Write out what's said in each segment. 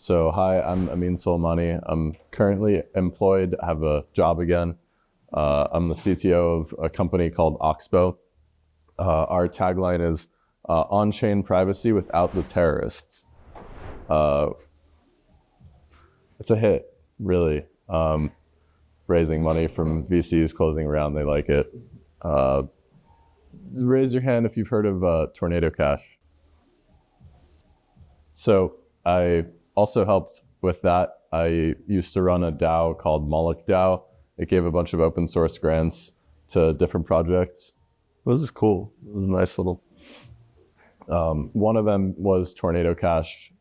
So hi, I'm Ameen Soleimani. I'm currently employed, I have a job again. I'm the CTO of a company called OxBow. Our tagline is on-chain privacy without the terrorists. It's a hit, really. Raising money from VCs, closing around, they like it. Raise your hand if you've heard of Tornado Cash. So I also helped with that. I used to run a DAO called MolochDAO. It gave a bunch of open source grants to different projects. It was cool. It was a nice little, one of them was Tornado Cash.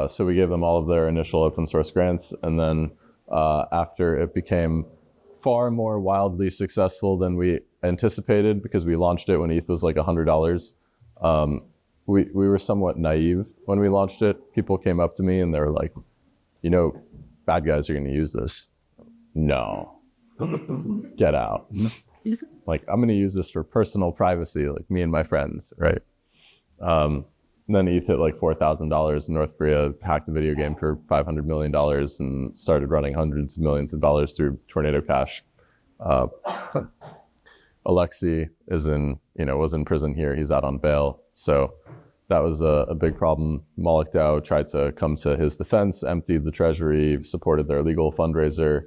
So we gave them all of their initial open source grants. And then after it became far more wildly successful than we anticipated, because we launched it when ETH was like $100. We were somewhat naive when we launched it. People came up to me and they were like, bad guys are going to use this. No, get out. Like, I'm going to use this for personal privacy, like me and my friends, right? And then ETH hit like $4,000. North Korea hacked a video game for $500 million and started running hundreds of millions of dollars through Tornado Cash. Alexei was in prison here. He's out on bail. So that was a big problem. MolochDAO tried to come to his defense, emptied the treasury, supported their legal fundraiser.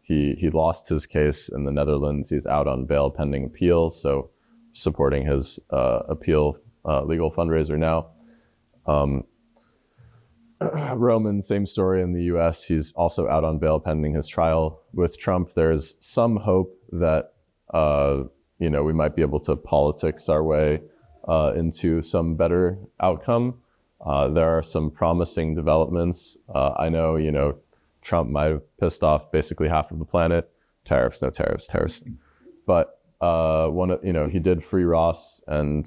He lost his case in the Netherlands. He's out on bail pending appeal. So supporting his appeal legal fundraiser now. Roman, same story in the US. He's also out on bail pending his trial with Trump. There's some hope that we might be able to politics our way into some better outcome. There are some promising developments. I know, Trump might have pissed off basically half of the planet. Tariffs, no tariffs, tariffs. But he did free Ross, and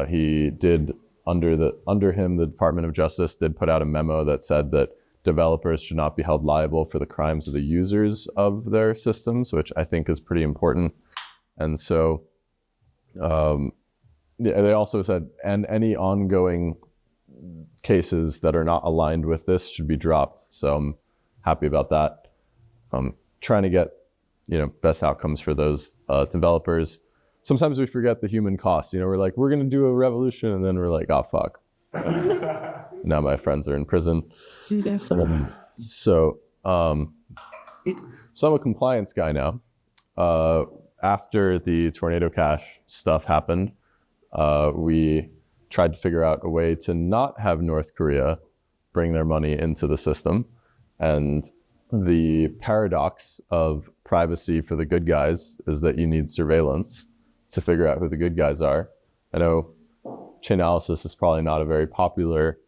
he did under him, the Department of Justice did put out a memo that said that developers should not be held liable for the crimes of the users of their systems, which I think is pretty important. And so they also said, and any ongoing cases that are not aligned with this should be dropped. So I'm happy about that. Trying to get best outcomes for those developers. Sometimes we forget the human cost. We're like, we're going to do a revolution, and then we're like, oh, fuck. Now my friends are in prison. So I'm a compliance guy now. After the Tornado Cash stuff happened, we tried to figure out a way to not have North Korea bring their money into the system. And the paradox of privacy for the good guys is that you need surveillance to figure out who the good guys are. I know Chainalysis is probably not a very popular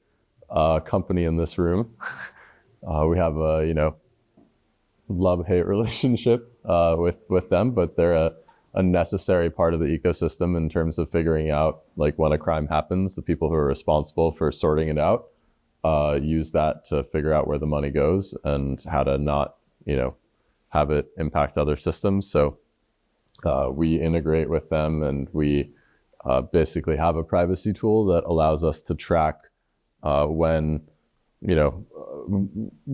company in this room. We have a love-hate relationship with them, but they're a necessary part of the ecosystem in terms of figuring out, like, when a crime happens, the people who are responsible for sorting it out use that to figure out where the money goes and how to not have it impact other systems. So we integrate with them, and we basically have a privacy tool that allows us to track when,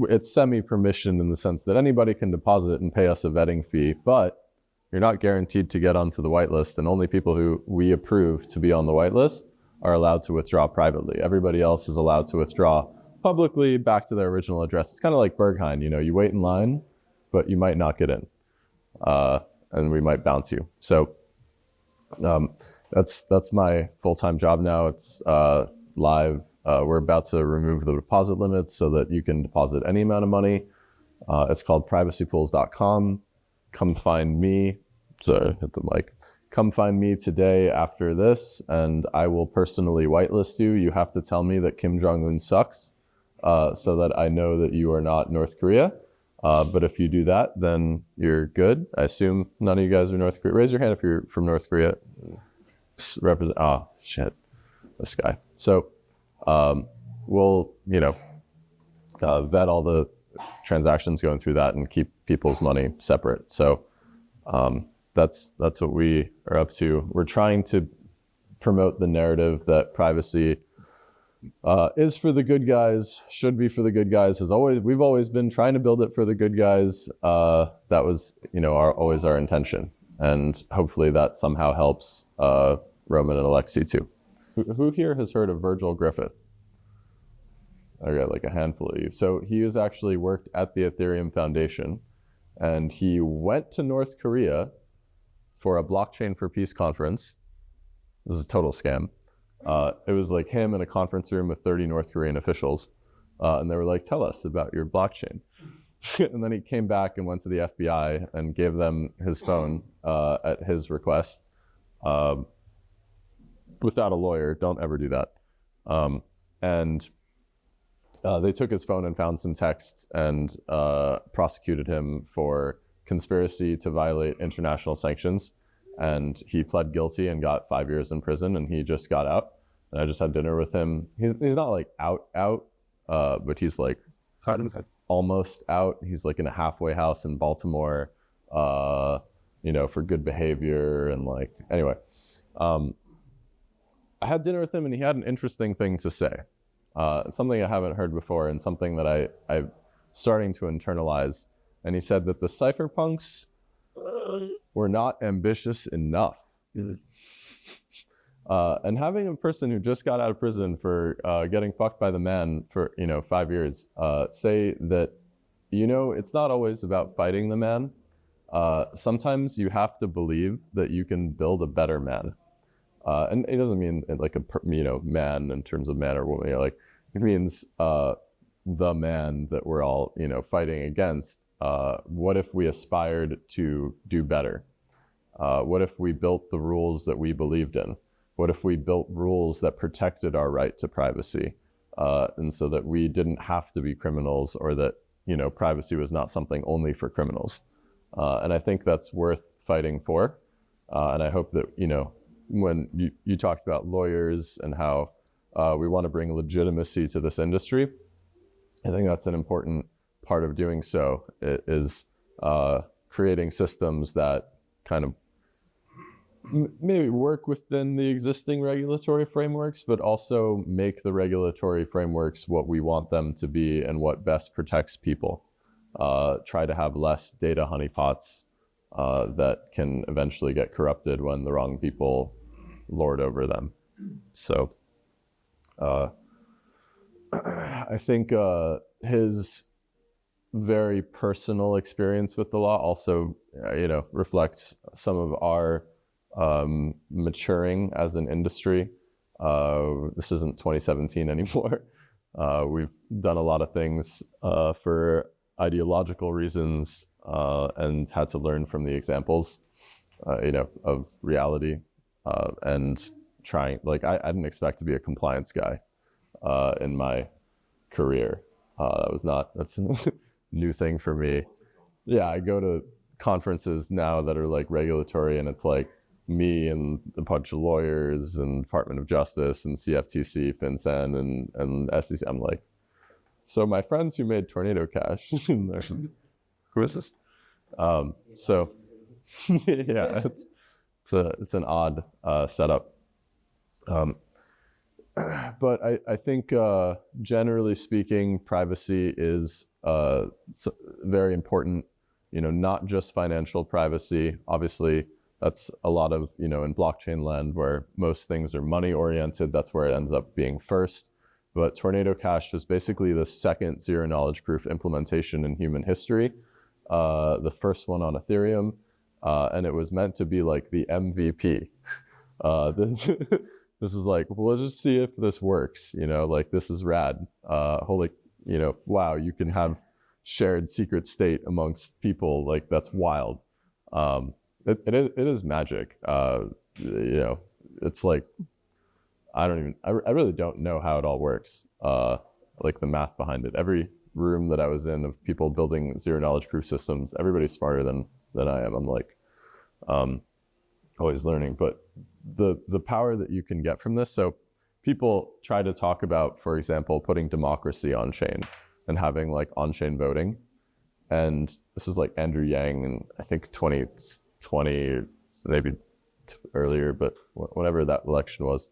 it's semi-permissioned in the sense that anybody can deposit and pay us a vetting fee, but you're not guaranteed to get onto the whitelist, and only people who we approve to be on the whitelist are allowed to withdraw privately. Everybody else is allowed to withdraw publicly back to their original address. It's kind of like Berghain, you wait in line, but you might not get in, and we might bounce you. So that's my full-time job now. It's live. We're about to remove the deposit limits so that you can deposit any amount of money. It's called privacypools.com. Come find me. Sorry, hit the mic. Come find me today after this, and I will personally whitelist you. You have to tell me that Kim Jong-un sucks, so that I know that you are not North Korea. But if you do that, then you're good. I assume none of you guys are North Korea. Raise your hand if you're from North Korea. Oh, shit. This guy. So we'll, vet all the transactions going through that and keep people's money separate. So that's what we are up to. We're trying to promote the narrative that privacy is for the good guys, should be for the good guys. We've always been trying to build it for the good guys. That was, always our intention, and hopefully that somehow helps Roman and Alexei too. Who here has heard of Virgil Griffith? I got like a handful of you. So he has actually worked at the Ethereum Foundation, and he went to North Korea for a Blockchain for Peace conference. It was a total scam. It was like him in a conference room with 30 North Korean officials. And they were like, tell us about your blockchain. And then he came back and went to the FBI and gave them his phone at his request. Without a lawyer, don't ever do that. And they took his phone and found some texts and prosecuted him for conspiracy to violate international sanctions. And he pled guilty and got 5 years in prison, and he just got out. And I just had dinner with him. He's not like out, but he's like almost out. He's like in a halfway house in Baltimore, for good behavior. And like, anyway, I had dinner with him, and he had an interesting thing to say. Something I haven't heard before, and something that I'm starting to internalize. And he said that the cypherpunks were not ambitious enough. And having a person who just got out of prison for getting fucked by the man for 5 years say that it's not always about fighting the man. Sometimes you have to believe that you can build a better man. And it doesn't mean like a man in terms of man or woman. It means the man that we're all fighting against. What if we aspired to do better? What if we built the rules that we believed in? What if we built rules that protected our right to privacy, and so that we didn't have to be criminals, or that privacy was not something only for criminals? And I think that's worth fighting for. And I hope that when you talked about lawyers and how we want to bring legitimacy to this industry, I think that's an important part of doing so, is creating systems that kind of maybe work within the existing regulatory frameworks, but also make the regulatory frameworks what we want them to be and what best protects people. Try to have less data honeypots that can eventually get corrupted when the wrong people lord over them. So I think his very personal experience with the law also, reflects some of our maturing as an industry. This isn't 2017 anymore. We've done a lot of things for ideological reasons and had to learn from the examples, of reality, and trying. Like I didn't expect to be a compliance guy in my career. That's a new thing for me. Yeah, I go to conferences now that are like regulatory, and it's like me and a bunch of lawyers and Department of Justice and CFTC, FinCEN, and SEC. I'm like, so my friends who made Tornado Cash, who is this? So yeah, it's an odd setup. But I think generally speaking, privacy is very important. Not just financial privacy. Obviously, that's a lot of, in blockchain land where most things are money oriented. That's where it ends up being first. But Tornado Cash was basically the second zero knowledge proof implementation in human history. The first one on Ethereum. And it was meant to be like the MVP. This is like, well, let's just see if this works. Like this is rad. Holy, wow, you can have shared secret state amongst people. Like that's wild. It is magic. It's like, I really don't know how it all works. Like the math behind it. Every room that I was in of people building zero knowledge proof systems, everybody's smarter than I am. I'm like, always learning, but the power that you can get from this. So people try to talk about, for example, putting democracy on chain and having like on-chain voting. And this is like Andrew Yang in, I think 2020, maybe earlier, but whenever that election was.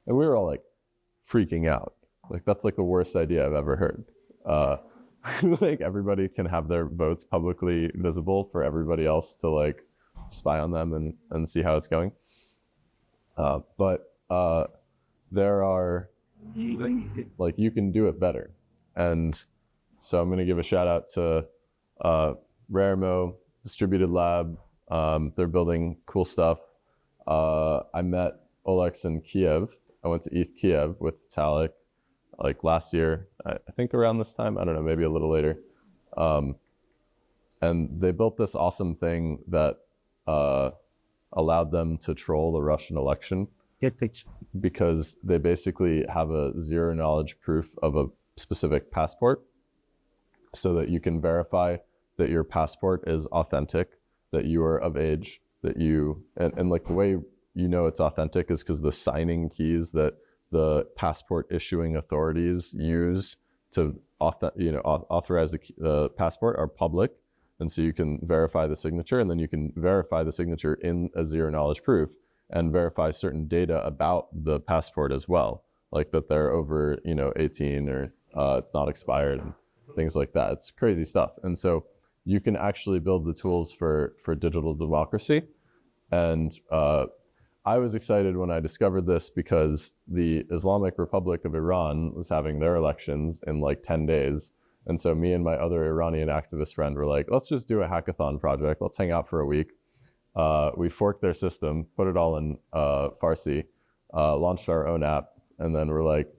And we were all like freaking out. Like that's like the worst idea I've ever heard. Like everybody can have their votes publicly visible for everybody else to like spy on them and see how it's going. But there are, like, you can do it better. And so I'm going to give a shout out to Raremo, Distributed Lab. They're building cool stuff. I met Olex in Kiev. I went to ETH Kiev with Vitalik like last year, I think around this time, I don't know, maybe a little later. And they built this awesome thing that allowed them to troll the Russian election. Because they basically have a zero knowledge proof of a specific passport so that you can verify that your passport is authentic, that you are of age, that you, and like the way you know it's authentic is because the signing keys that the passport issuing authorities use to authorize the passport are public. And so you can verify the signature, and then you can verify the signature in a zero knowledge proof and verify certain data about the passport as well, like that they're over 18 or it's not expired and things like that. It's crazy stuff. And so you can actually build the tools for digital democracy. And I was excited when I discovered this because the Islamic Republic of Iran was having their elections in like 10 days. And so me and my other Iranian activist friend were like, let's just do a hackathon project. Let's hang out for a week. We forked their system, put it all in Farsi, launched our own app, and then we're like,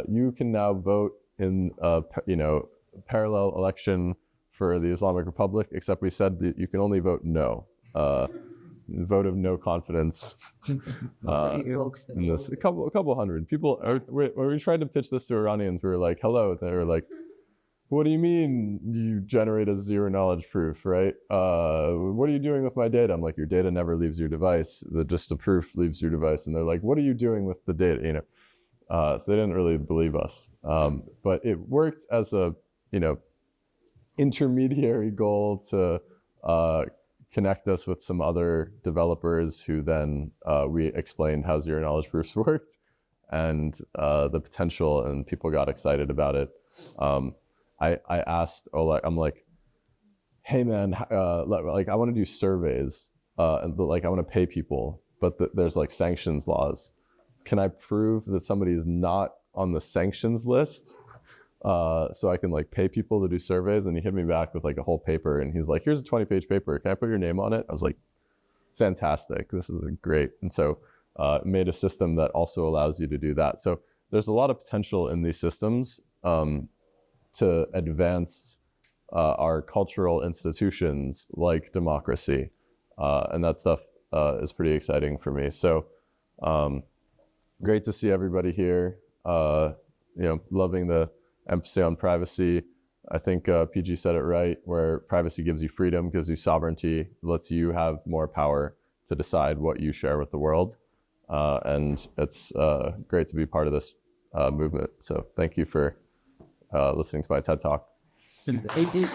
you can now vote in a parallel election for the Islamic Republic, except we said that you can only vote no. Vote of no confidence. In this, a couple hundred people. When we tried to pitch this to Iranians, we were like, hello. They were like, what do you mean you generate a zero knowledge proof, right? What are you doing with my data? I'm like, your data never leaves your device. Just the proof leaves your device. And they're like, what are you doing with the data? So they didn't really believe us. But it worked as a, intermediary goal to connect us with some other developers who then we explained how zero knowledge proofs worked and the potential, and people got excited about it. I asked Oleg, I'm like, hey man, like I want to do surveys, but like I want to pay people, but there's like sanctions laws. Can I prove that somebody is not on the sanctions list so I can like pay people to do surveys? And he hit me back with like a whole paper, and he's like, here's a 20-page paper. Can I put your name on it? I was like, fantastic. This is great. And so made a system that also allows you to do that. So there's a lot of potential in these systems to advance our cultural institutions like democracy. And that stuff is pretty exciting for me. So great to see everybody here, loving the emphasis on privacy. I think PG said it right, where privacy gives you freedom, gives you sovereignty, lets you have more power to decide what you share with the world. And it's great to be part of this movement. So thank you for listening to my TED Talk. Thank you.